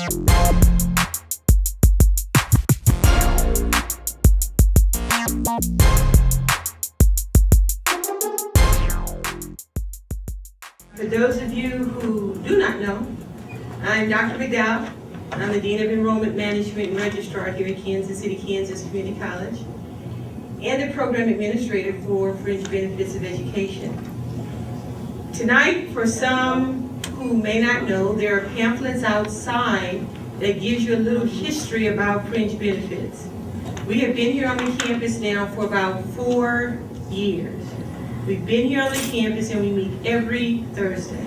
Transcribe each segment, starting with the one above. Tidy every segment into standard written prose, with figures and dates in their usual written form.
For those of you who do not know, I'm Dr. McDowell. I'm the Dean of Enrollment Management and Registrar here at Kansas City, Kansas Community College, and the Program Administrator for Fringe Benefits of Education. Tonight, for some who may not know, there are pamphlets outside that gives you a little history about Fringe Benefits. We have been here on the campus now for about 4 years. We've been here on the campus and we meet every Thursday.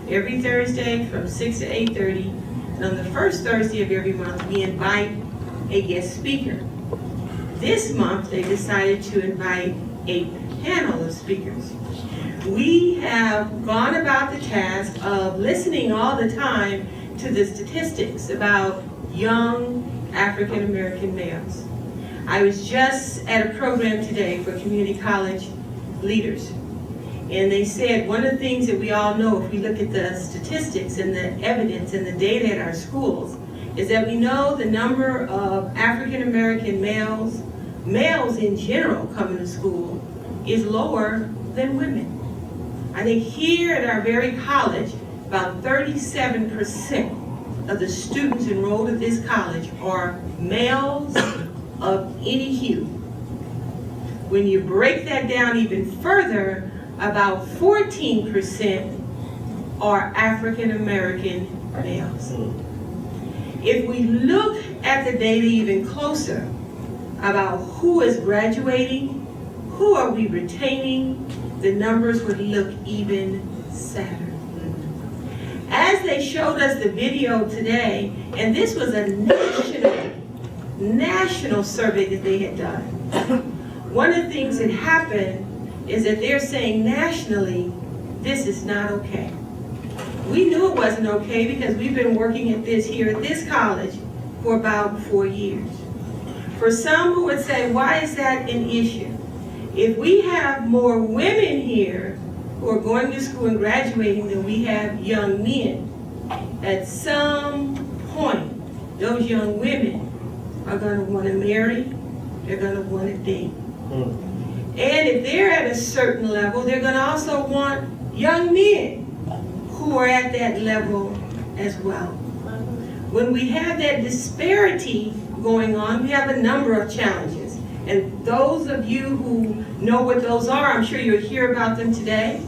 Every Thursday from 6 to 8:30. And on the first Thursday of every month, we invite a guest speaker. This month, they decided to invite a panel of speakers. We have gone about the task of listening all the time to the statistics about young African American males. I was just at a program today for community college leaders. And they said one of the things that we all know if we look at the statistics and the evidence and the data at our schools is that we know the number of African American males in general coming to school is lower than women. I think here at our very college, about 37% of the students enrolled at this college are males of any hue. When you break that down even further, about 14% are African American males. If we look at the data even closer about who is graduating, who are we retaining, the numbers would look even sadder. As they showed us the video today, and this was a national survey that they had done, one of the things that happened is that they're saying nationally, this is not okay. We knew it wasn't okay because we've been working at this here at this college for about 4 years. For some who would say, why is that an issue? If we have more women here who are going to school and graduating than we have young men, at some point, those young women are going to want to marry, they're going to want to date. And if they're at a certain level, they're going to also want young men who are at that level as well. When we have that disparity going on, we have a number of challenges. And those of you who know what those are, I'm sure you'll hear about them today.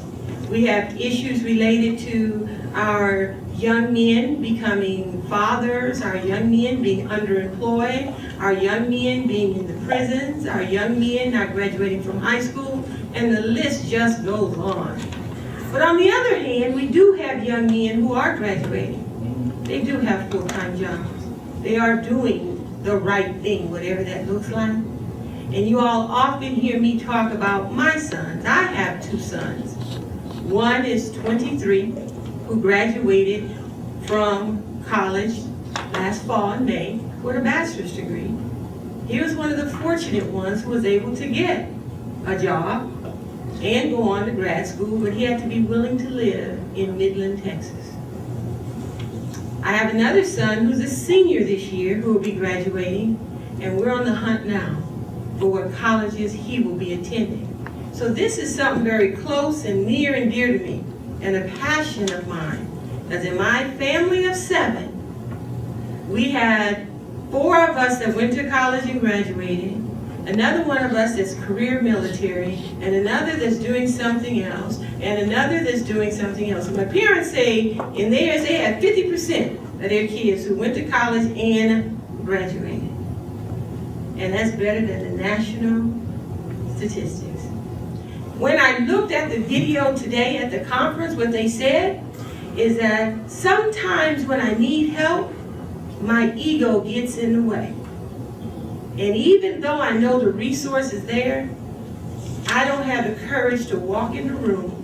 We have issues related to our young men becoming fathers, our young men being underemployed, our young men being in the prisons, our young men not graduating from high school, and the list just goes on. But on the other hand, we do have young men who are graduating. They do have full-time jobs. They are doing the right thing, whatever that looks like. And you all often hear me talk about my sons. I have 2 sons. One is 23, who graduated from college last fall in May with a bachelor's degree. He was one of the fortunate ones who was able to get a job and go on to grad school, but he had to be willing to live in Midland, Texas. I have another son who's a senior this year who will be graduating, and we're on the hunt now for what colleges he will be attending. So this is something very close and near and dear to me, and a passion of mine. Because in my family of 7, we had 4 of us that went to college and graduated, another one of us that's career military, and another that's doing something else, and another that's doing something else. And my parents say in theirs they had 50% of their kids who went to college and graduated. And that's better than the national statistics. When I looked at the video today at the conference, what they said is that sometimes when I need help, my ego gets in the way. And even though I know the resource is there, I don't have the courage to walk in the room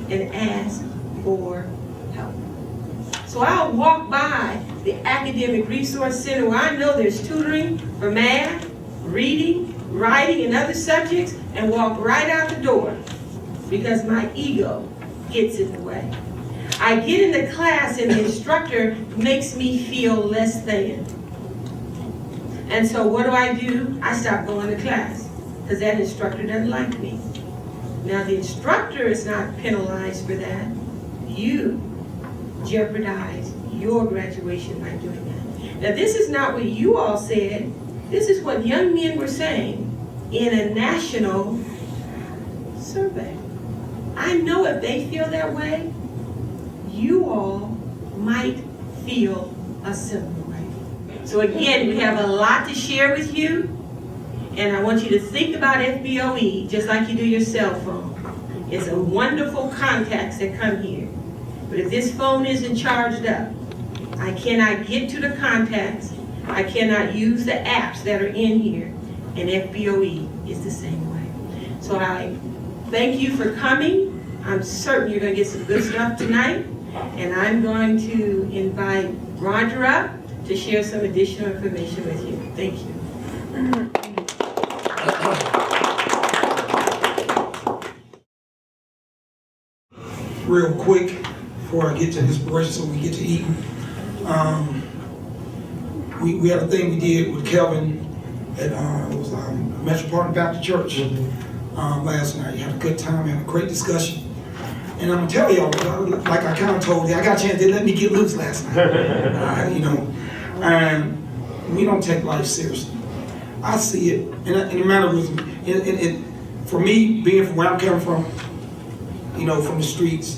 and ask for help. So I'll walk by the Academic Resource Center where I know there's tutoring for math, reading, writing, and other subjects, and walk right out the door because my ego gets in the way. I get in the class and the instructor makes me feel less than. And so what do? I stop going to class because that instructor doesn't like me. Now the instructor is not penalized for that. You jeopardize your graduation by doing that. Now this is not what you all said. This is what young men were saying in a national survey. I know if they feel that way, you all might feel a similar way. So again, we have a lot to share with you, and I want you to think about FBOE just like you do your cell phone. It's a wonderful contacts that come here. But if this phone isn't charged up, I cannot get to the contacts, I cannot use the apps that are in here, and FBOE is the same way. So I thank you for coming. I'm certain you're going to get some good stuff tonight, and I'm going to invite Roger up to share some additional information with you. Thank you. Real quick, before I get to inspiration so we get to eating, we had a thing we did with Kelvin at it was Metropolitan Baptist Church last night. Had a good time, had a great discussion. And I'm gonna tell y'all, like I kind of told you, I got a chance, they let me get loose last night. You know, and we don't take life seriously. I see it, and the matter was, for me, being from where I'm coming from, you know, from the streets,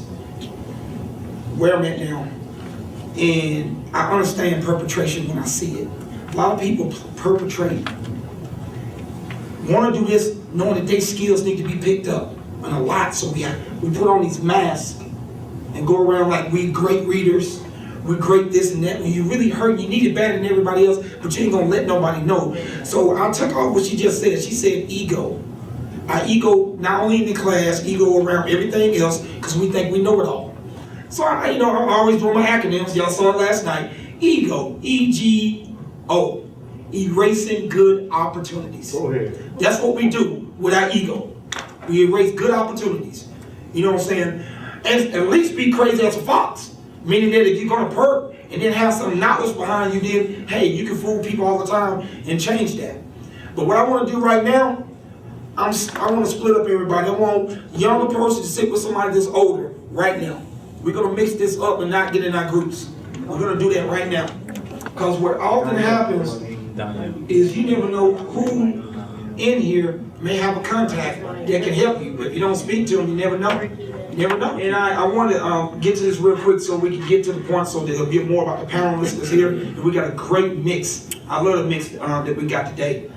where I'm at now, and I understand perpetration when I see it. A lot of people perpetrate, want to do this knowing that their skills need to be picked up, and a lot, so we put on these masks and go around like we great readers, we great this and that. When you really hurt, you need it better than everybody else, but you ain't gonna let nobody know. So I took off what she just said. She said ego. Our ego, not only in the class, ego around everything else, because we think we know it all. So I'm always doing my acronyms. Y'all saw it last night. Ego, E-G-O, erasing good opportunities. Go ahead. That's what we do with our ego. We erase good opportunities. You know what I'm saying? And at least be crazy as a fox. Meaning that if you're gonna perp and then have some knowledge behind you, then hey, you can fool people all the time and change that. But what I want to do right now, I want to split up everybody. I want a younger person to sit with somebody that's older right now. We're going to mix this up and not get in our groups. We're going to do that right now. Because what often happens is you never know who in here may have a contact that can help you. But if you don't speak to them, you never know. You never know. And I want to get to this real quick so we can get to the point so there'll be more about the panelists that's here. And we got a great mix. I love the mix that we got today.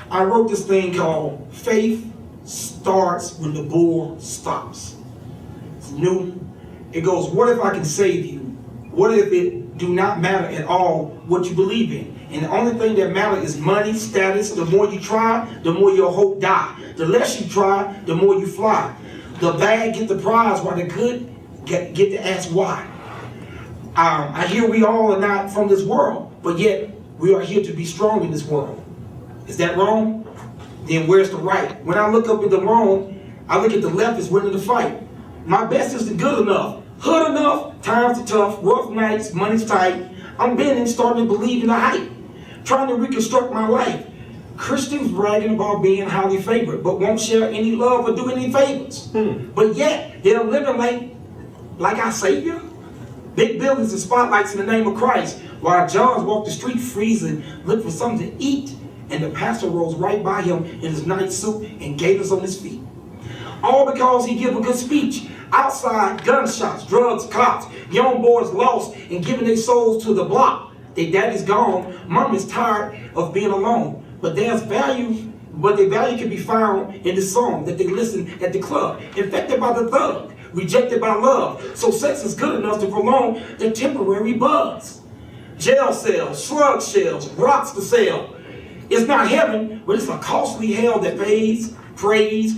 I wrote this thing called Faith Starts When the Bull Stops. It's new. It goes, what if I can save you? What if it do not matter at all what you believe in? And the only thing that matters is money, status. The more you try, the more your hope die. The less you try, the more you fly. The bad get the prize while the good get to ask why. I hear we all are not from this world, but yet we are here to be strong in this world. Is that wrong? Then where's the right? When I look up at the wrong, I look at the left as winning the fight. My best is the good enough. Hood enough, times are tough, rough nights, money's tight. I'm bending, starting to believe in the hype. Trying to reconstruct my life. Christians bragging about being highly favored, but won't share any love or do any favors. But yet, they're living like our Savior. Big buildings and spotlights in the name of Christ. While John's walked the street freezing, looked for something to eat. And the pastor rose right by him in his night suit and gave us on his feet. All because he gave a good speech. Outside, gunshots, drugs, cops, young boys lost and giving their souls to the block. Their daddy's gone, mama's tired of being alone. But their value can be found in the song that they listen at the club. Infected by the thug, rejected by love. So sex is good enough to prolong their temporary buzz. Jail cells, slug shells, rocks to sell. It's not heaven, but it's a costly hell that pays, praise,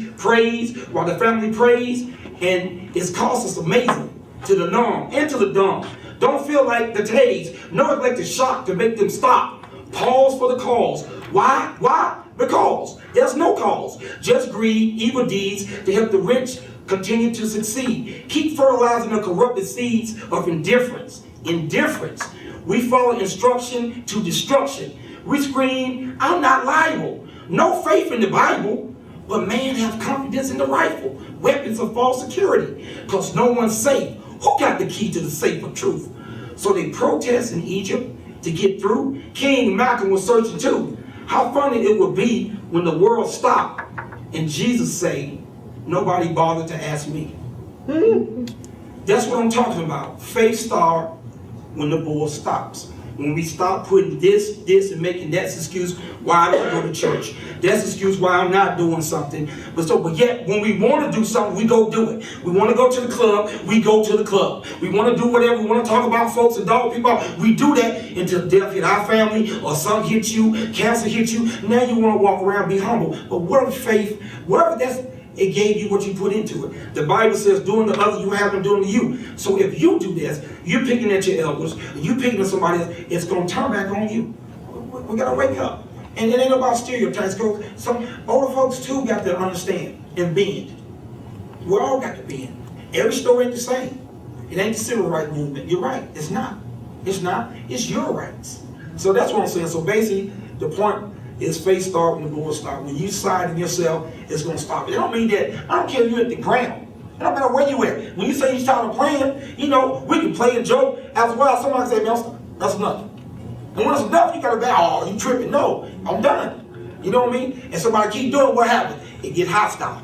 while the family prays, and its cost is amazing to the numb and to the dumb. Don't feel like the tase, nor like the shock to make them stop. Pause for the cause. Why? Because there's no cause. Just greed, evil deeds to help the rich continue to succeed. Keep fertilizing the corrupted seeds of indifference. Indifference. We follow instruction to destruction. We scream, I'm not liable. No faith in the Bible, but man have confidence in the rifle. Weapons of false security, because no one's safe. Who got the key to the safe of truth? So they protest in Egypt to get through. King Malcolm was searching too. How funny it would be when the world stopped and Jesus said, nobody bothered to ask me. That's what I'm talking about. Faith starts when the bull stops. When we stop putting this, and making that's excuse why I don't go to church. That's excuse why I'm not doing something. But yet, when we want to do something, we go do it. We want to go to the club, we go to the club. We want to do whatever, we want to talk about folks and dog people. We do that until death hit our family, or something hit you, cancer hit you. Now you want to walk around, be humble. But whatever faith, whatever that's, it gave you what you put into it. The Bible says, doing to others, you have them doing to you. So if you do this, you're picking at your elders, you picking at somebody else, it's going to turn back on you. We got to wake up. And it ain't about stereotypes. Some older folks too got to understand and bend. We all got to bend. Every story ain't the same. It ain't the civil rights movement. You're right. It's not. It's not. It's your rights. So that's what I'm saying. So basically, the point is faith start when the bull stop. When you side in yourself, it's going to stop. It don't mean that, I don't care if you're at the ground. It don't matter where you at. When you say you start playing, you know, we can play a joke. After a while, somebody say, man, that's enough. And when it's enough, you got to be, oh, you tripping. No, I'm done. You know what I mean? And somebody keep doing what happens. It get hostile.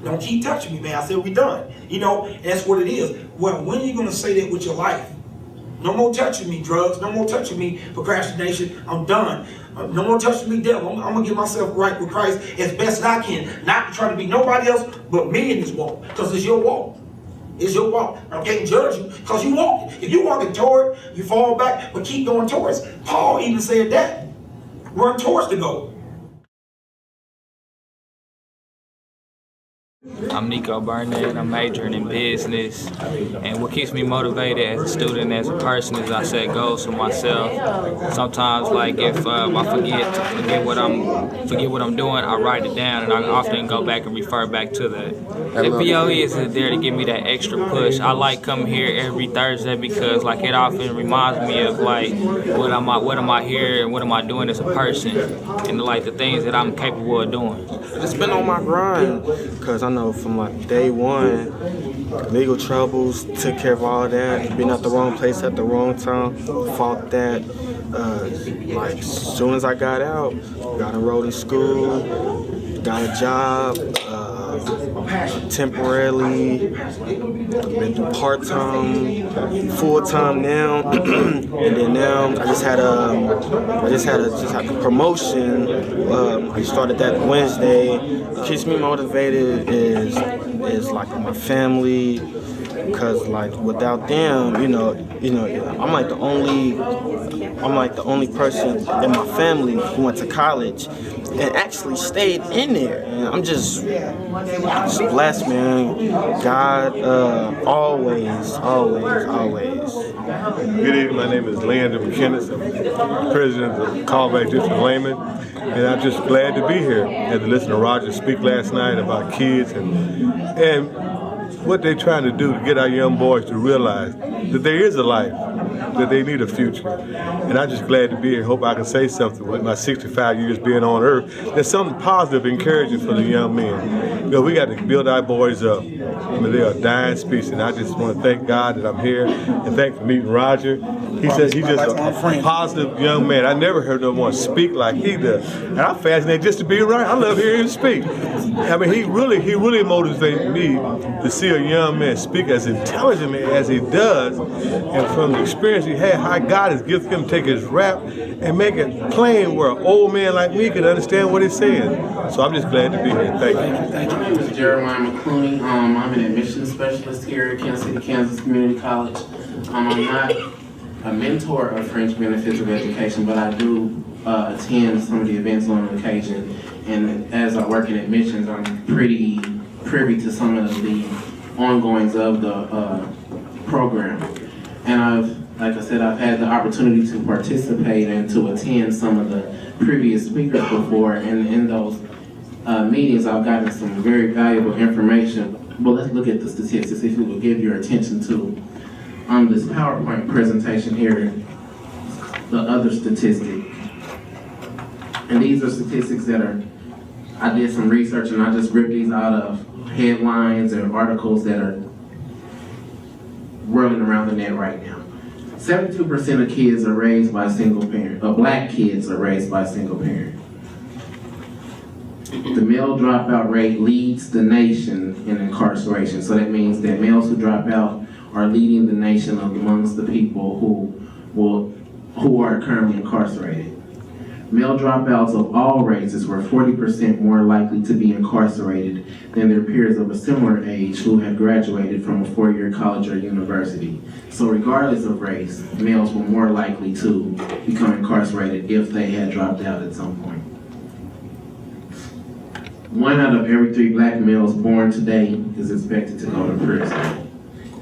Don't keep touching me, man. I said we done. You know, and that's what it is. Well, when are you going to say that with your life? No more touching me, drugs. No more touching me, procrastination. I'm done. No more touching me, devil. I'm going to get myself right with Christ as best as I can. Not trying to be nobody else but me in this walk. Because it's your walk. It's your walk. I can't judge you because you walk it. If you walking toward it, you fall back, but keep going towards it. Paul even said that. Run towards the goal. I'm Nico Burnett. I'm majoring in business, and what keeps me motivated as a student, as a person, is I set goals for myself. Sometimes, like if I forget what I'm doing, I write it down, and I often go back and refer back to that. FBOE is there to give me that extra push. I like coming here every Thursday because, like, it often reminds me of like what am I here and what am I doing as a person, and like the things that I'm capable of doing. It's been on my grind because I know from like day one, legal troubles, took care of all that, being at the wrong place at the wrong time, fought that. Like as soon as I got out, got enrolled in school, got a job, temporarily, been doing part-time, full-time now, and then now I just had a promotion. I started that Wednesday. What keeps me motivated is like my family, because like without them, you know, I'm like the only person in my family who went to college and actually stayed in there. And I'm just blessed, man. God, always. Good evening, my name is Landon McKinnis. I'm president of Callback District of Layman, and I'm just glad to be here. I had to listen to Roger speak last night about kids and what they're trying to do to get our young boys to realize that there is a life, that they need a future. And I'm just glad to be here. Hope I can say something with my 65 years being on earth. There's something positive, encouraging for the young men. You know, we got to build our boys up. I mean, they are a dying species, and I just want to thank God that I'm here and thanks for meeting Roger. He says he's just a positive young man. I never heard no one speak like he does. And I'm fascinated just to be around. I love hearing him speak. I mean, he really motivated me to see a young man speak as intelligently as he does, and from the experience he had, how God has gifted him to take his rap and make it plain where an old man like me can understand what he's saying. So I'm just glad to be here. Thank you. Thank you. My name is Jeremiah McClooney. I'm an admissions specialist here at Kansas City, Kansas Community College. I'm not a mentor of Fringe Benefits of Education, but I do attend some of the events on occasion. And as I work in admissions, I'm pretty privy to some of the ongoings of the program. And like I said, I've had the opportunity to participate and to attend some of the previous speakers before, and in those meetings I've gotten some very valuable information Well, let's look at the statistics, if you will give your attention to this PowerPoint presentation here, the other statistic. And these are statistics that I did some research and I just ripped these out of headlines and articles that are whirling around the net right now. 72% of kids are raised by a single parent, black kids are raised by a single parent. The male dropout rate leads the nation in incarceration. So that means that males who drop out are leading the nation amongst the people who are currently incarcerated. Male dropouts of all races were 40% more likely to be incarcerated than their peers of a similar age who had graduated from a 4-year college or university. So regardless of race, males were more likely to become incarcerated if they had dropped out at some point. 1 out of every 3 black males born today is expected to go to prison.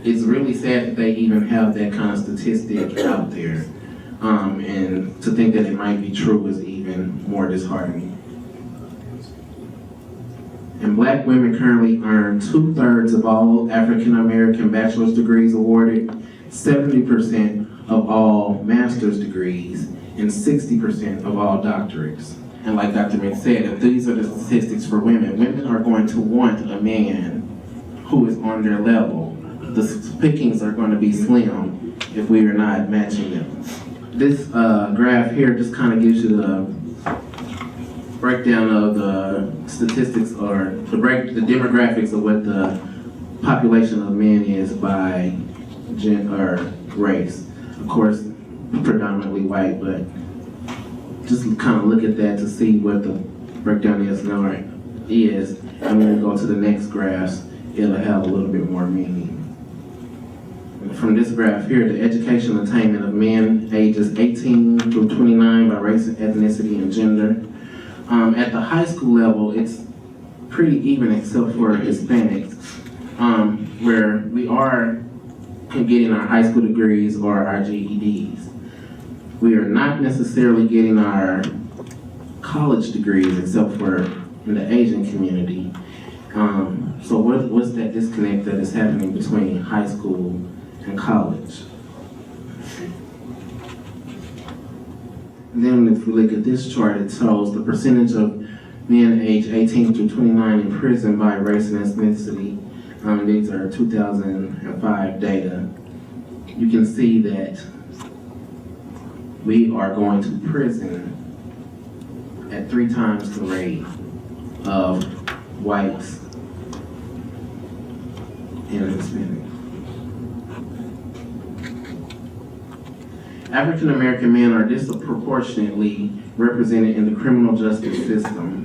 It's really sad that they even have that kind of statistic out there. And to think that it might be true is even more disheartening. And black women currently earn 2/3 of all African American bachelor's degrees awarded, 70% of all master's degrees, and 60% of all doctorates. And like Dr. Mick said, if these are the statistics for women, women are going to want a man who is on their level. The pickings are going to be slim if we are not matching them. This graph here just kind of gives you the breakdown of the statistics or the demographics of what the population of men is by or race. Of course, predominantly white, but just kind of look at that to see what the breakdown is. And when we go to the next graphs, it'll have a little bit more meaning. From this graph here, the educational attainment of men ages 18 through 29 by race, ethnicity, and gender. At the high school level, it's pretty even except for Hispanics, where we are getting our high school degrees or our GEDs. We are not necessarily getting our college degrees except for in the Asian community. So what's that disconnect that is happening between high school and college? And then if we look at this chart, it shows the percentage of men aged 18 through 29 in prison by race and ethnicity. These are 2005 data. You can see that we are going to prison at 3 times the rate of whites and Hispanics. African American men are disproportionately represented in the criminal justice system.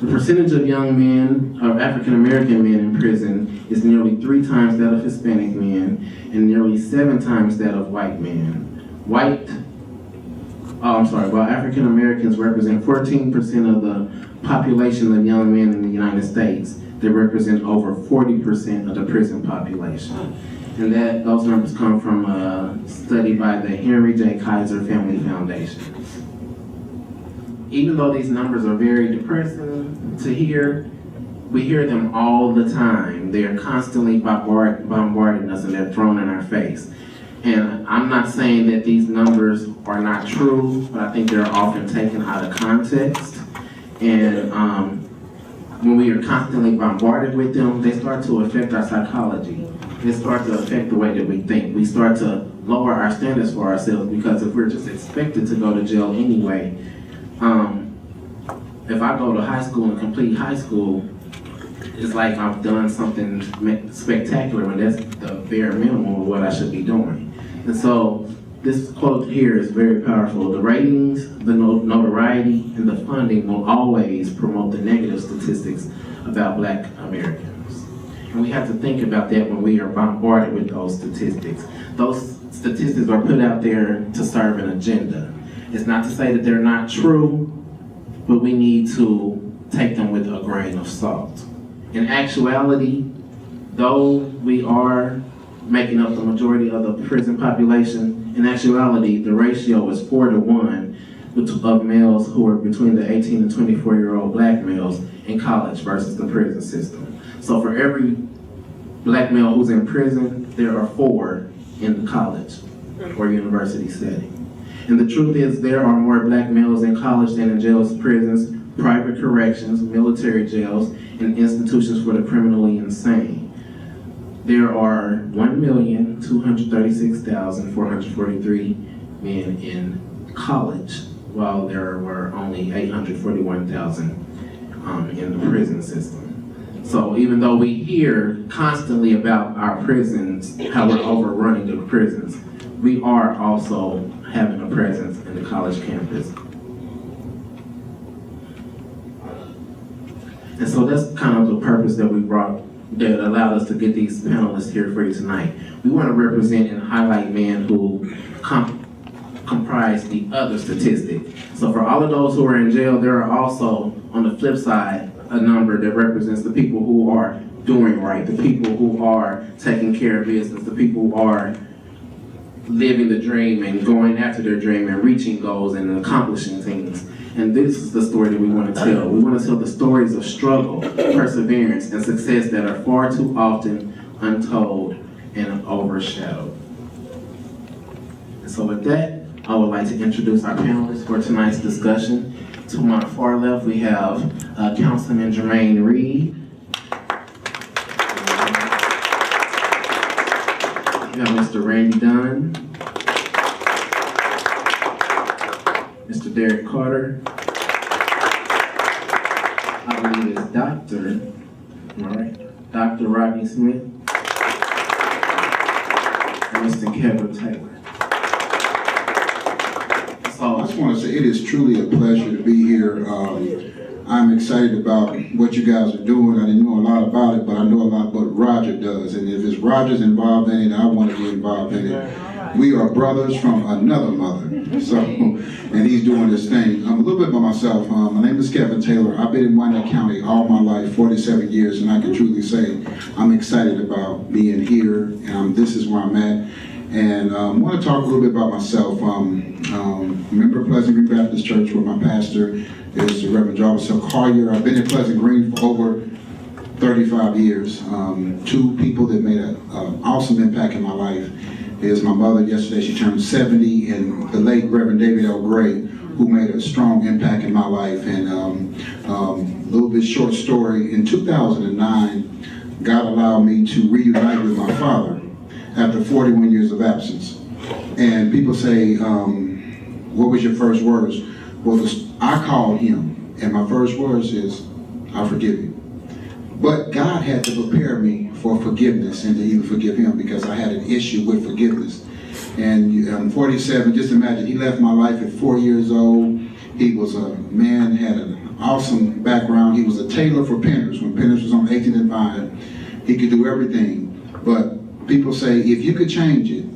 The percentage of young men, of African American men in prison is nearly 3 times that of Hispanic men and nearly 7 times that of white men. While African Americans represent 14% of the population of young men in the United States, they represent over 40% of the prison population. And those numbers come from a study by the Henry J. Kaiser Family Foundation. Even though these numbers are very depressing to hear, we hear them all the time. They are constantly bombarding us and they're thrown in our face. And I'm not saying that these numbers are not true, but I think they're often taken out of context. And when we are constantly bombarded with them, they start to affect our psychology. They start to affect the way that we think. We start to lower our standards for ourselves because if we're just expected to go to jail anyway, if I go to high school and complete high school, it's like I've done something spectacular when that's the bare minimum of what I should be doing. And so this quote here is very powerful. The ratings, the notoriety, and the funding will always promote the negative statistics about Black Americans. And we have to think about that when we are bombarded with those statistics. Those statistics are put out there to serve an agenda. It's not to say that they're not true, but we need to take them with a grain of salt. In actuality, though we are making up the majority of the prison population, in actuality, the ratio is 4-to-1 of males who are between the 18 and 24-year-old Black males in college versus the prison system. So for every black male who's in prison, there are 4 in the college or university setting. And the truth is, there are more black males in college than in jails, prisons, private corrections, military jails, and institutions for the criminally insane. There are 1,236,443 men in college, while there were only 841,000 in the prison system. So even though we hear constantly about our prisons, how we're overrunning the prisons, we are also having a presence in the college campus. And so that's kind of the purpose that we brought, that allowed us to get these panelists here for you tonight. We want to represent and highlight men who comprise the other statistic. So for all of those who are in jail, there are also, on the flip side, a number that represents the people who are doing right, the people who are taking care of business, the people who are living the dream and going after their dream and reaching goals and accomplishing things. And this is the story that we want to tell. We want to tell the stories of struggle, perseverance, and success that are far too often untold and overshadowed. And so with that, I would like to introduce our panelists for tonight's discussion. To my far left, we have Councilman Jermaine Reed. We have Mr. Randy Dunn. Mr. Derek Carter. I believe it's Dr. Rodney Smith. And Mr. Kevin Taylor. I just want to say it is truly a pleasure to be here. I'm excited about what you guys are doing. I didn't know a lot about it, but I know a lot about what Roger does. And if it's Roger's involved in it, I want to be involved in it. We are brothers from another mother. So, and he's doing this thing. A little bit about myself. My name is Kevin Taylor. I've been in Wyandotte County all my life, 47 years, and I can truly say I'm excited about being here, and this is where I'm at. And I want to talk a little bit about myself. Member of Pleasant Green Baptist Church, where my pastor is the Reverend Jarvis Collier. I've been in Pleasant Green for over 35 years. 2 people that made an awesome impact in my life is my mother. Yesterday she turned 70, and the late Reverend David L. Gray, who made a strong impact in my life. And a little bit short story, in 2009, God allowed me to reunite with my father after 41 years of absence. And people say, what was your first words? Well, I called him, and my first words is, I forgive you. But God had to prepare me for forgiveness and to even forgive him, because I had an issue with forgiveness. And I'm 47, just imagine, he left my life at 4 years old. He was a man, had an awesome background. He was a tailor for Pinners. When Pinners was on 18th and Vine, he could do everything. But people say, if you could change it,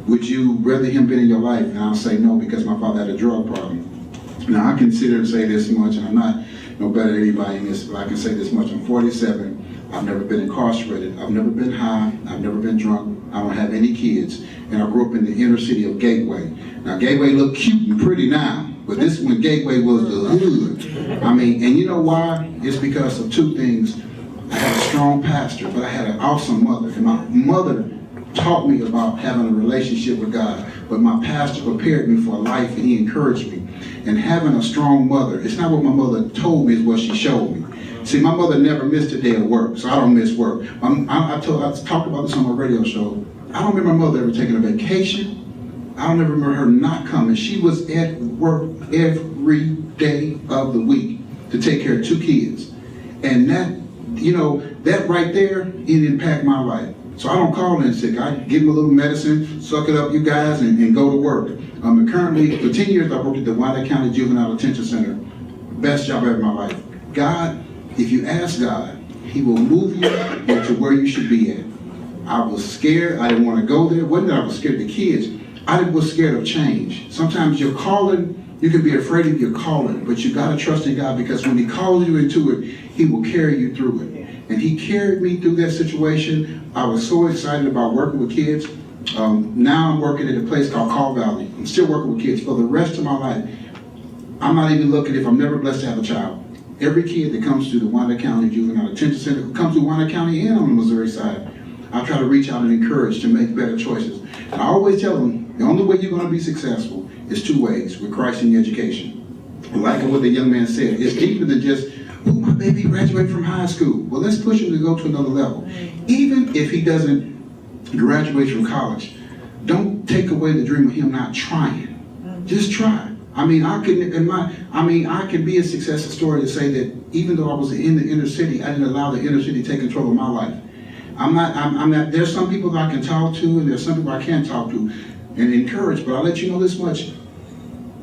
would you rather him been in your life? And I'll say no, because my father had a drug problem. Now, I consider to say this much, and I'm not no better than anybody in this, but I can say this much. I'm 47. I've never been incarcerated. I've never been high. I've never been drunk. I don't have any kids. And I grew up in the inner city of Gateway. Now, Gateway look cute and pretty now, but this when Gateway was the hood. I mean, and you know why? It's because of 2 things. I had a strong pastor, but I had an awesome mother. And my mother taught me about having a relationship with God, but my pastor prepared me for life, and he encouraged me. And having a strong mother, it's not what my mother told me, it's what she showed me. See, my mother never missed a day of work, so I don't miss work. I talked about this on my radio show. I don't remember my mother ever taking a vacation. I don't ever remember her not coming. She was at work every day of the week to take care of 2 kids. And that, you know, that right there, it impacted my life. So I don't call in sick. I give them a little medicine, suck it up, you guys, and go to work. And currently, for 10 years, I worked at the Wyandotte County Juvenile Detention Center. Best job ever in my life. God, if you ask God, he will move you into where you should be at. I was scared. I didn't want to go there. It wasn't that I was scared of the kids. I was scared of change. Sometimes your calling, you can be afraid of your calling, but you got to trust in God, because when he calls you into it, he will carry you through it. And he carried me through that situation. I was so excited about working with kids. Now I'm working at a place called Call Valley. I'm still working with kids for the rest of my life. I'm not even looking, if I'm never blessed to have a child, every kid that comes to the Wyandotte County Juvenile Detention Center, who comes to Wyandotte County and on the Missouri side, I try to reach out and encourage to make better choices. And I always tell them, the only way you're going to be successful is two ways, with Christ in your education. And like what the young man said, it's deeper than just, oh, my baby graduated from high school. Well, let's push him to go to another level. Even if he doesn't graduate from college, don't take away the dream of him not trying. Just try. I can be a success story to say that even though I was in the inner city, I didn't allow the inner city to take control of my life. I'm not, there's some people that I can talk to and there's some people I can't talk to and encourage, but I'll let you know this much.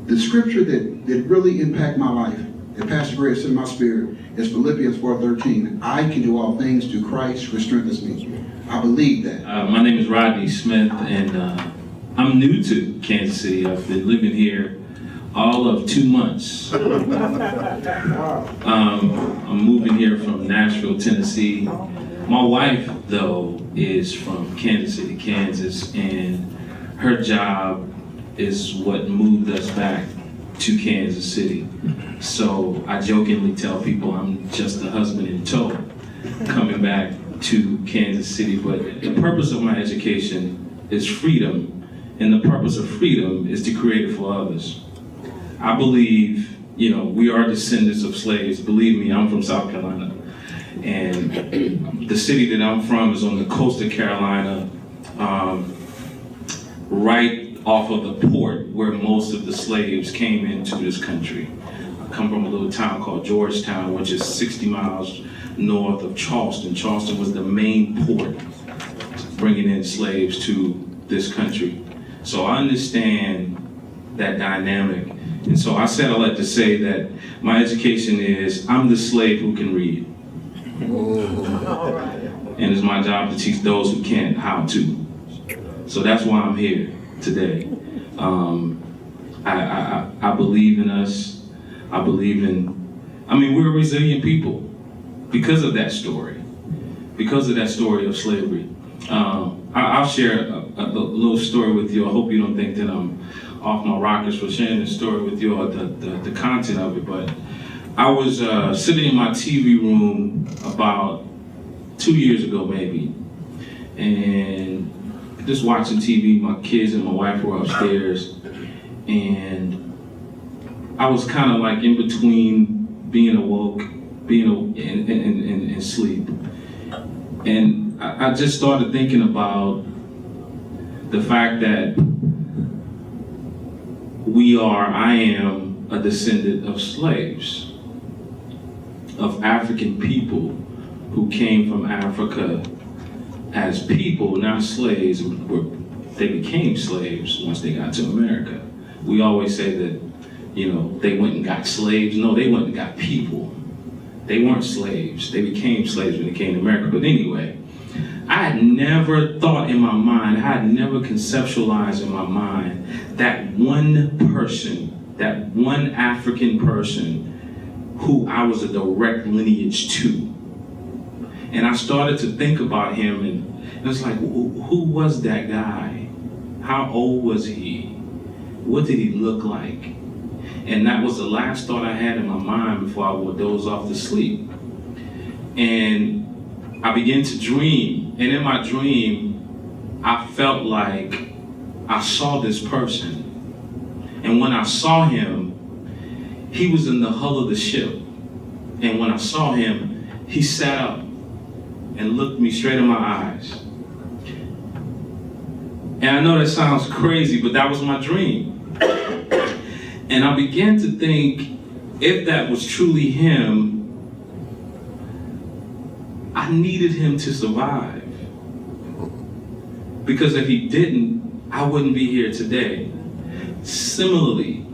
The scripture that really impacted my life, that Pastor Gray said in my spirit, is Philippians 4:13. I can do all things through Christ who strengthens me. I believe that. My name is Rodney Smith, and I'm new to Kansas City. I've been living here all of 2 months. I'm moving here from Nashville, Tennessee. My wife, though, is from Kansas City, Kansas, and her job is what moved us back to Kansas City. So I jokingly tell people I'm just the husband in tow coming back to Kansas City. But the purpose of my education is freedom, and the purpose of freedom is to create it for others. I believe, we are descendants of slaves. Believe me, I'm from South Carolina. And the city that I'm from is on the coast of Carolina, right off of the port where most of the slaves came into this country. I come from a little town called Georgetown, which is 60 miles north of Charleston. Charleston was the main port bringing in slaves to this country. So I understand that dynamic. And so I said I like to say that my education is, I'm the slave who can read. And it's my job to teach those who can't how to. So that's why I'm here today. I believe in us. We're a resilient people because of that story of slavery. I'll share a little story with you. I hope you don't think that I'm off my rockers for sharing this story with you or the content of it, but I was sitting in my TV room about 2 years ago maybe, and just watching TV. My kids and my wife were upstairs, and I was kind of like in between being awoke, and sleep. And I just started thinking about the fact that I am a descendant of slaves, of African people who came from Africa as people, not slaves. They became slaves once they got to America. We always say that, they went and got slaves. No, they went and got people. They weren't slaves. They became slaves when they came to America. But anyway, I had never thought in my mind, I had never conceptualized in my mind that one person, that one African person who I was a direct lineage to. And I started to think about him, and it was like, who was that guy? How old was he? What did he look like? And that was the last thought I had in my mind before I would doze off to sleep. And I began to dream, and in my dream, I felt like I saw this person. And when I saw him, he was in the hull of the ship. And when I saw him, he sat up and looked me straight in my eyes. And I know that sounds crazy, but that was my dream. And I began to think, if that was truly him, I needed him to survive. Because if he didn't, I wouldn't be here today. Similarly,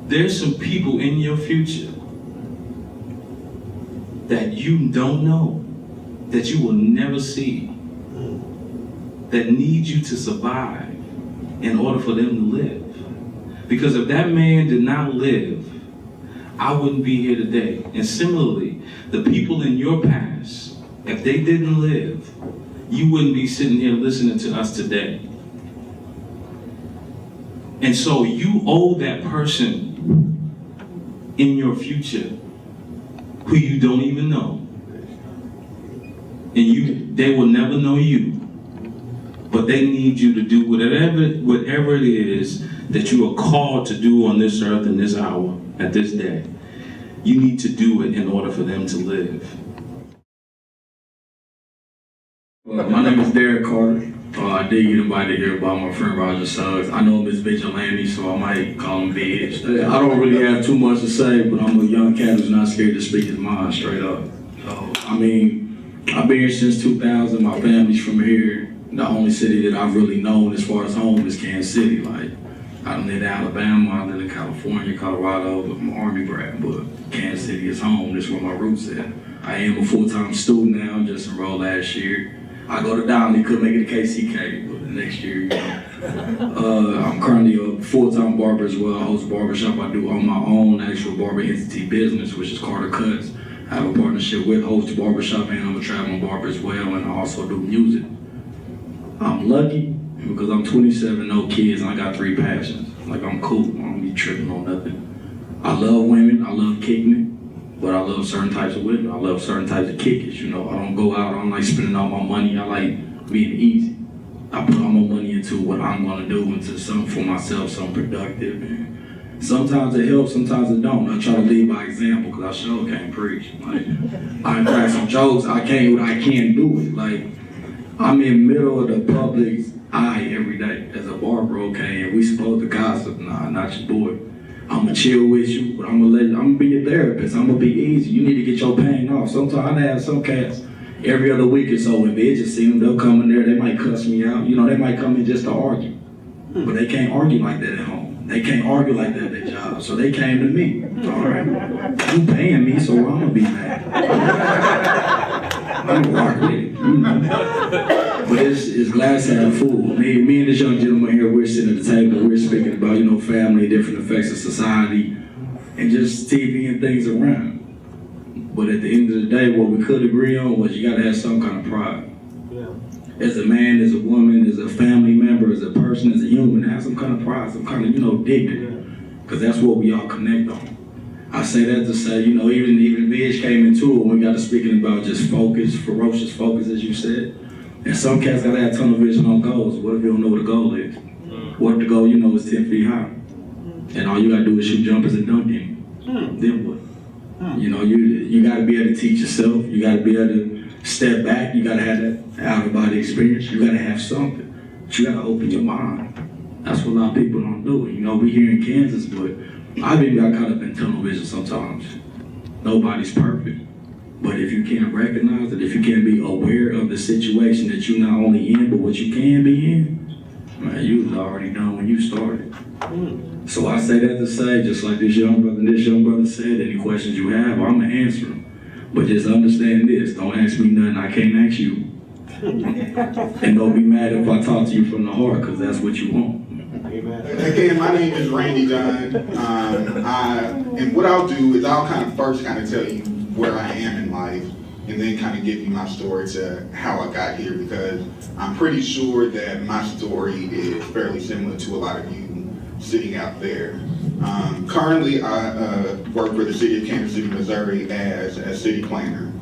there's some people in your future that you don't know, that you will never see, that need you to survive in order for them to live. Because if that man did not live, I wouldn't be here today. And similarly, the people in your past, if they didn't live, you wouldn't be sitting here listening to us today. And so you owe that person in your future who you don't even know. And they will never know you. But they need you to do whatever it is that you are called to do on this earth in this hour, at this day. You need to do it in order for them to live. My name is Derek Carter. I did get invited here by my friend Roger Suggs. I know him as Vigilante, so I might call him Vidge. I don't really have too much to say, but I'm a young cat who's not scared to speak his mind straight up. So, I mean, I've been here since 2000. My family's from here. The only city that I've really known as far as home is Kansas City. Like, I lived in Alabama, I lived in California, Colorado, I'm an Army brat, but Kansas City is home. That's where my roots at. I am a full-time student now, just enrolled last year. I go to Donnelly, could make it to KCK, but the next year, you know. I'm currently a full-time barber as well. I host a barbershop. I do on my own actual barber entity business, which is Carter Cuts. I have a partnership with Host Barbershop, and I'm a traveling barber as well, and I also do music. I'm lucky because I'm 27, no kids, and I got 3 passions. Like, I'm cool. I don't be tripping on nothing. I love women. I love kicking it, but I love certain types of women. I love certain types of kickers. You know, I don't go out. I don't like spending all my money. I like being easy. I put all my money into what I'm going to do, into something for myself, something productive. And sometimes it helps, sometimes it don't. I try to lead by example because I sure can't preach. Like, I crack some jokes. I can't do it. Like, I'm in the middle of the public's eye every day as a barber, okay, and we supposed to gossip. Nah, not your boy. I'm gonna chill with you, but I'm gonna be a therapist. I'm gonna be easy. You need to get your pain off. Sometimes I have some cats every other week or so when they just see them, they'll come in there, they might cuss me out. You know, they might come in just to argue, but they can't argue like that at home. They can't argue like that at their job, so they came to me. All right, you paying me, so I'm gonna be mad. I'm gonna rock with it, you know. But it's glass half full. Me and this young gentleman here, we're sitting at the table, we're speaking about, you know, family, different effects of society, and just TV and things around. But at the end of the day, what we could agree on was you gotta have some kind of pride. As a man, as a woman, as a family member, as a person, as a human, have some kind of pride, some kind of, you know, dignity. Because that's what we all connect on. I say that to say, you know, even Vidge came into it when we got to speaking about just focus, ferocious focus, as you said. And some cats gotta have tunnel vision on goals. What if you don't know what the goal is? What if the goal, you know, is 10 feet high? And all you gotta do is shoot jumpers and dunk in. Then what? You know, you gotta be able to teach yourself. You gotta be able to step back. You gotta have that out-of-body experience. You gotta have something. But you gotta open your mind. That's what a lot of people don't do. You know, we here in Kansas, but I've even got caught up in tunnel vision sometimes. Nobody's perfect. But if you can't recognize it, if you can't be aware of the situation that you're not only in, but what you can be in, man, you was already done when you started. So I say that to say, just like this young brother said, any questions you have, I'm gonna answer them. But just understand this, don't ask me nothing I can't ask you. And don't be mad if I talk to you from the heart, because that's what you want. Again, my name is Randy John. And what I'll do is I'll kind of first kind of tell you where I am in life, and then kind of give you my story to how I got here, because I'm pretty sure that my story is fairly similar to a lot of you sitting out there. Currently, I work for the city of Kansas City, Missouri as a city planner.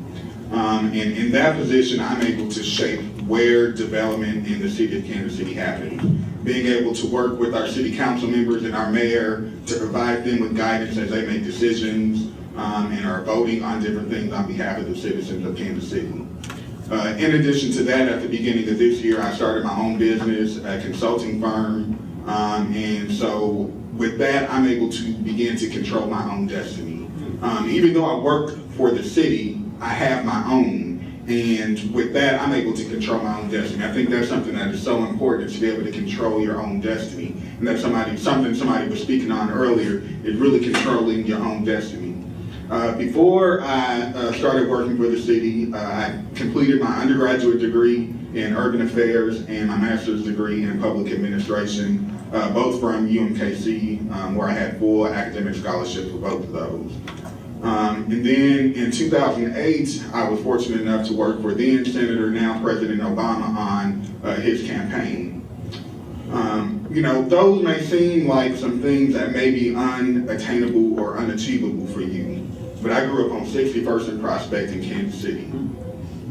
And in that position, I'm able to shape where development in the city of Kansas City happens. Being able to work with our city council members and our mayor to provide them with guidance as they make decisions and are voting on different things on behalf of the citizens of Kansas City. In addition to that, at the beginning of this year, I started my own business, a consulting firm. And so with that, I'm able to begin to control my own destiny. Even though I work for the city, I have my own. And with that, I'm able to control my own destiny. I think that's something that is so important, to be able to control your own destiny. And that's something somebody was speaking on earlier, is really controlling your own destiny. Before I started working for the city, I completed my undergraduate degree in urban affairs and my master's degree in public administration, both from UMKC, where I had full academic scholarship for both of those. And then in 2008, I was fortunate enough to work for then Senator, now President Obama on his campaign. those may seem like some things that may be unattainable or unachievable for you. But I grew up on 61st and Prospect in Kansas City,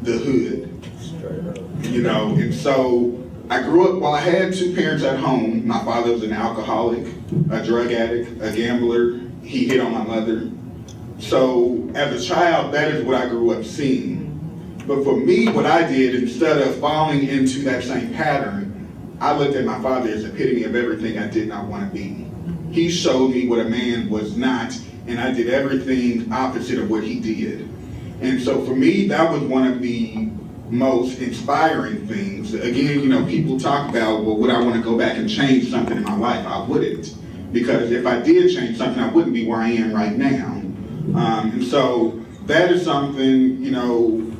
the hood. And so I grew up, while I had two parents at home, my father was an alcoholic, a drug addict, a gambler. He hit on my mother. So as a child, that is what I grew up seeing. But for me, what I did, instead of falling into that same pattern, I looked at my father as the epitome of everything I did not want to be. He showed me what a man was not, and I did everything opposite of what he did. And so for me, that was one of the most inspiring things. Again, people talk about, well, would I want to go back and change something in my life? I wouldn't. Because if I did change something, I wouldn't be where I am right now. And so that is something, again,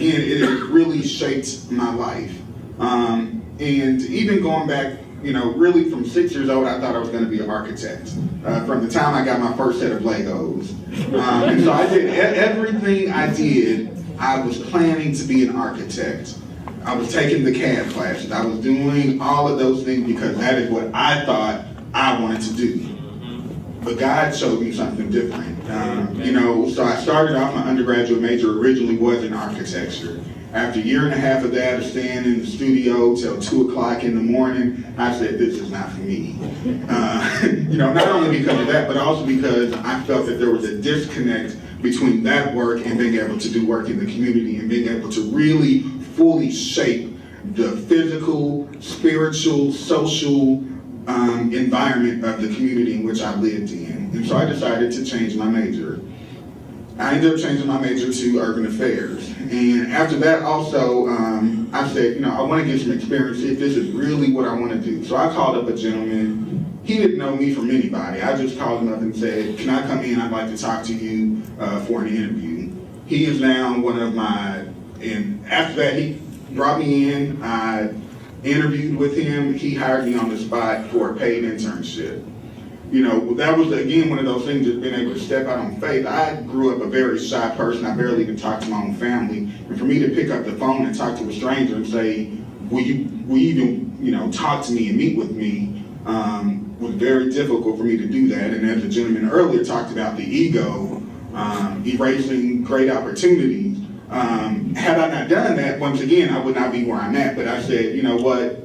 it has really shaped my life. And even going back, really from 6 years old, I thought I was going to be an architect. From the time I got my first set of Legos. And so I did everything I did, I was planning to be an architect. I was taking the CAD classes. I was doing all of those things because that is what I thought I wanted to do. But God showed me something different. So I started off, my undergraduate major originally was in architecture. After a year and a half of that, of staying in the studio till 2 o'clock in the morning, I said, this is not for me. Not only because of that, but also because I felt that there was a disconnect between that work and being able to do work in the community and being able to really fully shape the physical, spiritual, social environment of the community in which I lived in. And so I decided to change my major. I ended up changing my major to urban affairs. And after that also, I said, I want to get some experience, see if this is really what I want to do. So I called up a gentleman. He didn't know me from anybody. I just called him up and said, can I come in? I'd like to talk to you for an interview. He is now one of and after that he brought me in, I interviewed with him. He hired me on the spot for a paid internship. That was, again, one of those things that's been able to step out on faith. I grew up a very shy person. I barely even talked to my own family. And for me to pick up the phone and talk to a stranger and say, will you even, talk to me and meet with me, was very difficult for me to do that. And as the gentleman earlier talked about the ego, erasing great opportunities. Had I not done that, once again, I would not be where I'm at. But I said, you know what?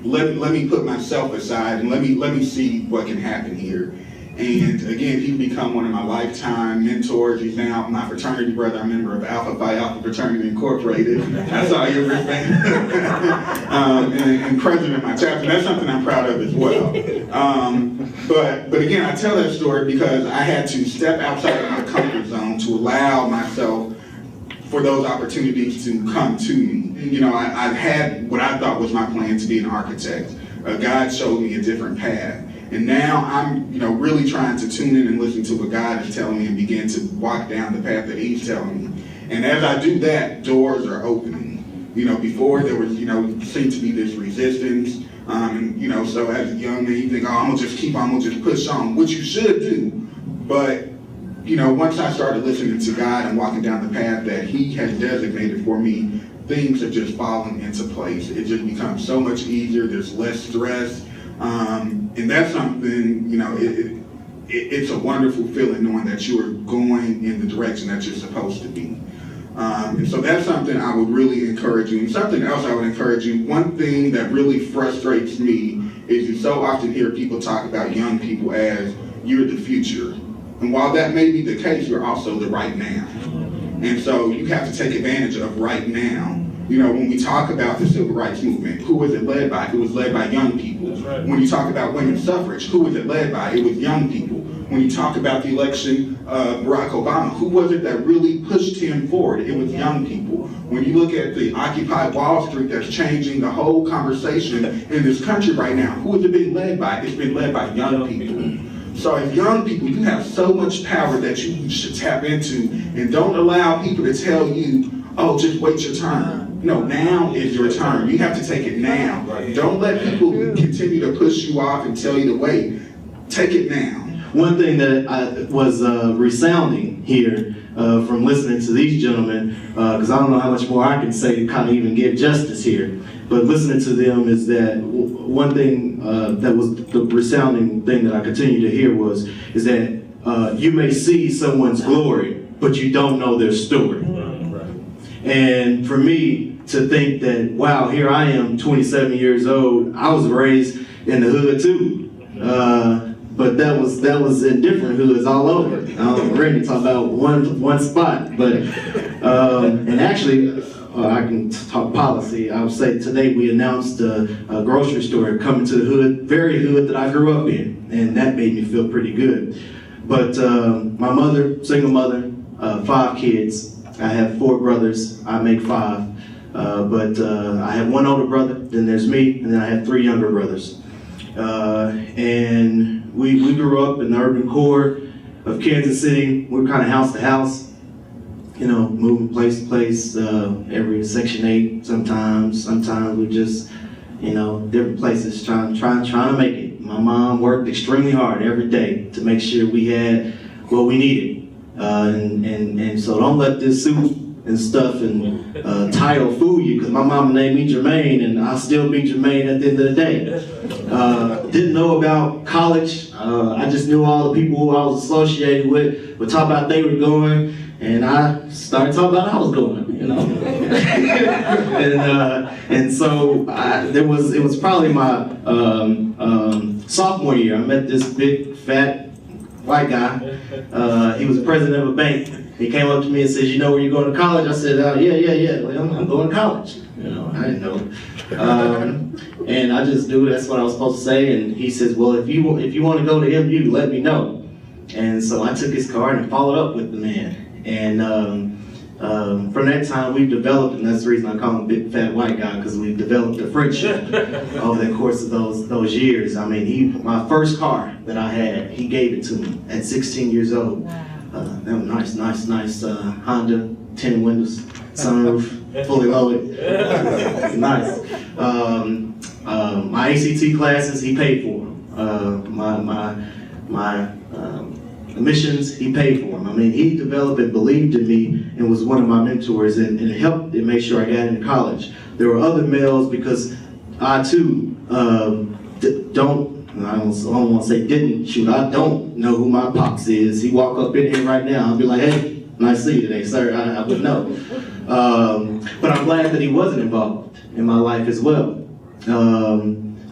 Let me put myself aside and let me see what can happen here. And again, he's become one of my lifetime mentors. He's now my fraternity brother. I'm a member of Alpha Phi Alpha Fraternity Incorporated. I saw your wristband. and president of my chapter. That's something I'm proud of as well. But again, I tell that story because I had to step outside of my comfort zone to allow myself for those opportunities to come to me. I had what I thought was my plan to be an architect. God showed me a different path. And now I'm, really trying to tune in and listen to what God is telling me and begin to walk down the path that He's telling me. And as I do that, doors are opening. Before there was, seemed to be this resistance. So as a young man, you think, I'm gonna just push on, which you should do. But once I started listening to God and walking down the path that He has designated for me, things have just fallen into place. It just becomes so much easier. There's less stress. And that's something, it's a wonderful feeling knowing that you are going in the direction that you're supposed to be. And so that's something I would really encourage you. And something else I would encourage you, one thing that really frustrates me is you so often hear people talk about young people as, you're the future. And while that may be the case, you're also the right now. And so you have to take advantage of right now. When we talk about the civil rights movement, who was it led by? It was led by young people. Right. When you talk about women's suffrage, who was it led by? It was young people. When you talk about the election of Barack Obama, who was it that really pushed him forward? It was young people. When you look at the Occupy Wall Street that's changing the whole conversation in this country right now, who is it being led by? It's been led by young people. So as young people, you have so much power that you should tap into, and don't allow people to tell you, oh, just wait your turn. No, now is your turn. You have to take it now. Don't let people continue to push you off and tell you to wait. Take it now. One thing that was resounding here from listening to these gentlemen, because I don't know how much more I can say to kind of even give justice here, But listening to them is that one thing that was the resounding thing that I continue to hear is that you may see someone's glory, but you don't know their story. And for me to think that, wow, here I am, 27 years old, I was raised in the hood too. But that was in different hoods all over. Randy talked about one spot, but and actually I can talk policy. I would say today we announced a grocery store coming to the hood, very hood that I grew up in, and that made me feel pretty good. But my mother, single mother, 5 kids. I have 4 brothers. I make 5. But I have 1 older brother, then there's me, and then I have 3 younger brothers. And we grew up in the urban core of Kansas City. We were kind of house to house, you know, moving place to place, every Section 8 sometimes. Sometimes we just, you know, different places trying to make it. My mom worked extremely hard every day to make sure we had what we needed. And so don't let this suit and stuff and title fool you, because my mama named me Jermaine, and I'll still be Jermaine at the end of the day. Didn't know about college. I just knew all the people who I was associated with would talk about they were going, and I started talking about I was going, you know. And so it was probably my sophomore year. I met this big fat white guy. He was the president of a bank. He came up to me and says, "You know where you're going to college?" I said, yeah. Well, I'm going to college. You know, I didn't know. And I just knew that's what I was supposed to say. And he says, "Well, if you want to go to MU, let me know." And so I took his card and followed up with the man. And from that time, we've developed, and that's the reason I call him Big Fat White Guy, because we've developed a friendship over the course of those years. I mean, my first car that I had, he gave it to me at 16 years old. That was nice Honda, 10 windows, sunroof, fully loaded. Nice. My ACT classes, he paid for them. My admissions, he paid for them. I mean, he developed and believed in me and was one of my mentors, and it helped and make sure I got into college. There were other males, because I too I don't want to say didn't, shoot, I don't know who my pops is. He walk up in here right now, I'll be like, "Hey, nice to see you today, sir." I wouldn't know. But I'm glad that he wasn't involved in my life as well.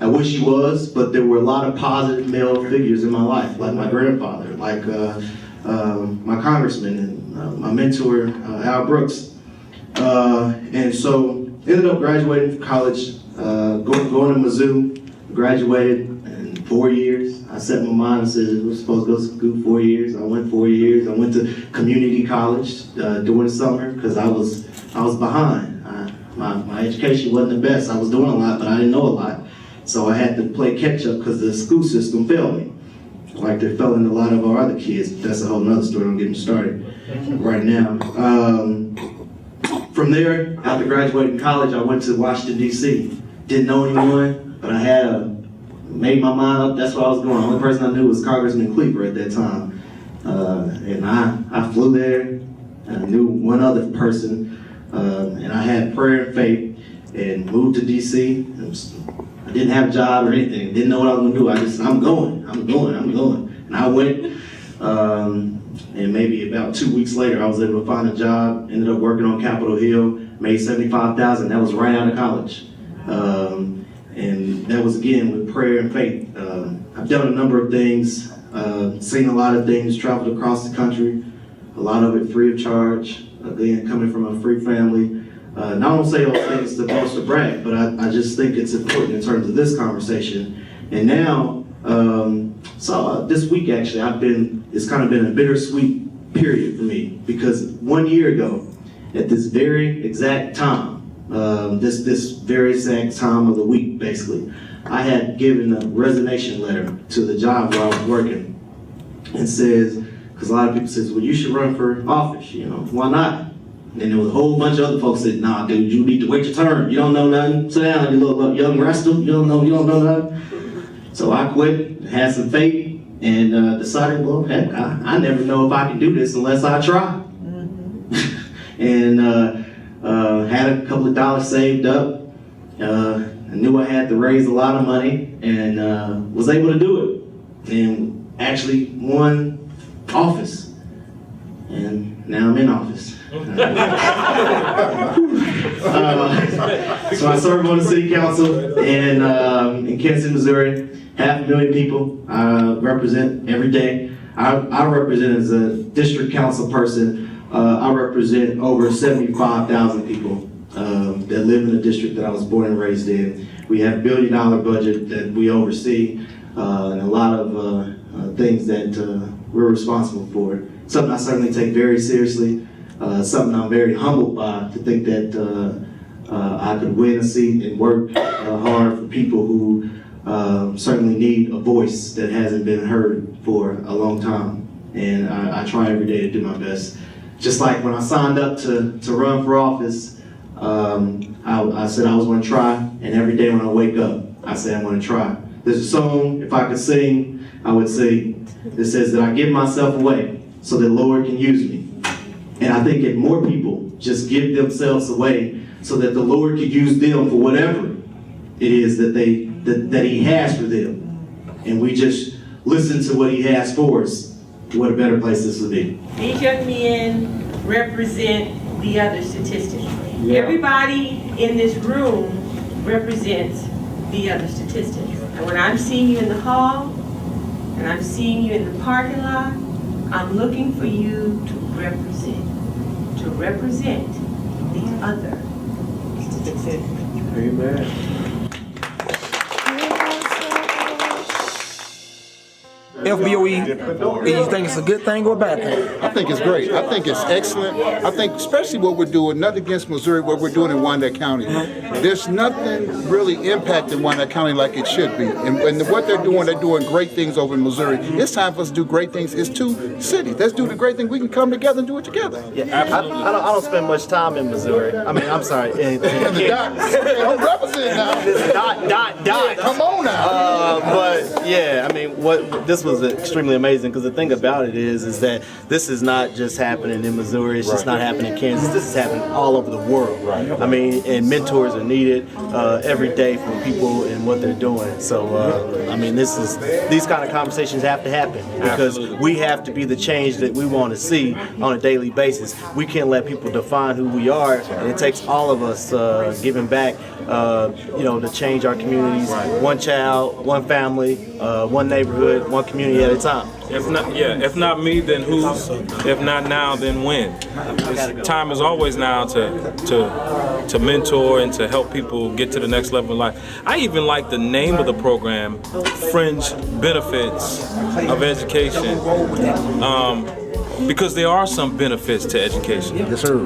I wish he was, but there were a lot of positive male figures in my life, like my grandfather, like my congressman, and my mentor, Al Brooks. And so ended up graduating from college, going to Mizzou, graduated in 4 years. I set my mind and said, we're supposed to go to school 4 years. I went 4 years. I went to community college during the summer because I was behind. My education wasn't the best. I was doing a lot, but I didn't know a lot. So I had to play catch up because the school system failed me. Like they're failing a lot of our other kids. But that's a whole nother story. I'm getting started right now. From there, after graduating college, I went to Washington, D.C. Didn't know anyone, but I made my mind up. That's where I was going. The only person I knew was Congressman Cleaver at that time. And I flew there. I knew one other person. And I had prayer and faith and moved to D.C. I didn't have a job or anything. Didn't know what I was going to do. I'm going. And I went. And maybe about 2 weeks later, I was able to find a job. Ended up working on Capitol Hill. Made $75,000. That was right out of college. And that was, again, with prayer and faith. I've done a number of things. Seen a lot of things. Traveled across the country. A lot of it free of charge. Again, coming from a free family. I don't say those things to boast or brag, but I just think it's important in terms of this conversation. And now, this week actually, it's kind of been a bittersweet period for me, because 1 year ago, at this very exact time, this very exact time of the week, basically, I had given a resignation letter to the job where I was working, and says, because a lot of people says, well, you should run for office, why not? And then there was a whole bunch of other folks that said, nah, dude, you need to wait your turn. You don't know nothing. Sit down, you little young rascal. You don't know nothing. So I quit, had some faith, and decided, well, heck, I never know if I can do this unless I try. And had a couple of dollars saved up, I knew I had to raise a lot of money and was able to do it. And actually won office. And now I'm in office. So I serve on the city council in Kansas City, Missouri. 500,000 people I represent every day. I represent as a district council person. I represent over 75,000 people that live in the district that I was born and raised in. We have $1 billion budget that we oversee and a lot of things that we're responsible for. Something I certainly take very seriously. Something I'm very humbled by, to think that I could win a seat and work hard for people who certainly need a voice that hasn't been heard for a long time. And I try every day to do my best. Just like when I signed up to run for office, I said I was going to try, and every day when I wake up, I say I'm going to try. There's a song, if I could sing, I would sing, that says that I give myself away so that the Lord can use me. And I think if more people just give themselves away so that the Lord could use them for whatever it is that He has for them, and we just listen to what He has for us, what a better place this would be. These young men represent the other statistic. Everybody in this room represents the other statistic. And when I'm seeing you in the hall, and I'm seeing you in the parking lot, I'm looking for you to represent the other statistic. Amen. FBOE, do you think it's a good thing or a bad thing? I think it's great. I think it's excellent. I think especially what we're doing, nothing against Missouri, what we're doing in Wyandotte County. There's nothing really impacting Wyandotte County like it should be. And what they're doing great things over in Missouri. It's time for us to do great things. It's two cities. Let's do the great thing. We can come together and do it together. Yeah, I don't spend much time in Missouri. I mean, I'm sorry. And the dots. I'm representing now. Dot. Come on now. But yeah, I mean, this was extremely amazing, because the thing about it is that this is not just happening in Missouri. It's just not happening in Kansas. This is happening all over the world. Right. I mean, and mentors are needed every day from people and what they're doing. So I mean, these kind of conversations have to happen, because we have to be the change that we want to see on a daily basis. We can't let people define who we are, and it takes all of us giving back, to change our communities, one child, one family, one neighborhood, one community at a time. If not me, then who's? If not now, then when? Time is always now to mentor and to help people get to the next level of life. I even like the name of the program, Fringe Benefits of Education, because there are some benefits to education. Yes, sir.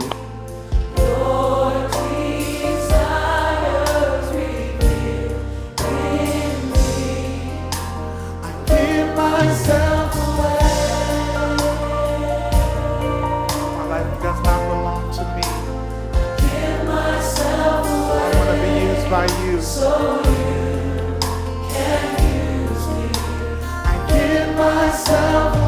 By you, so you can use me. I give myself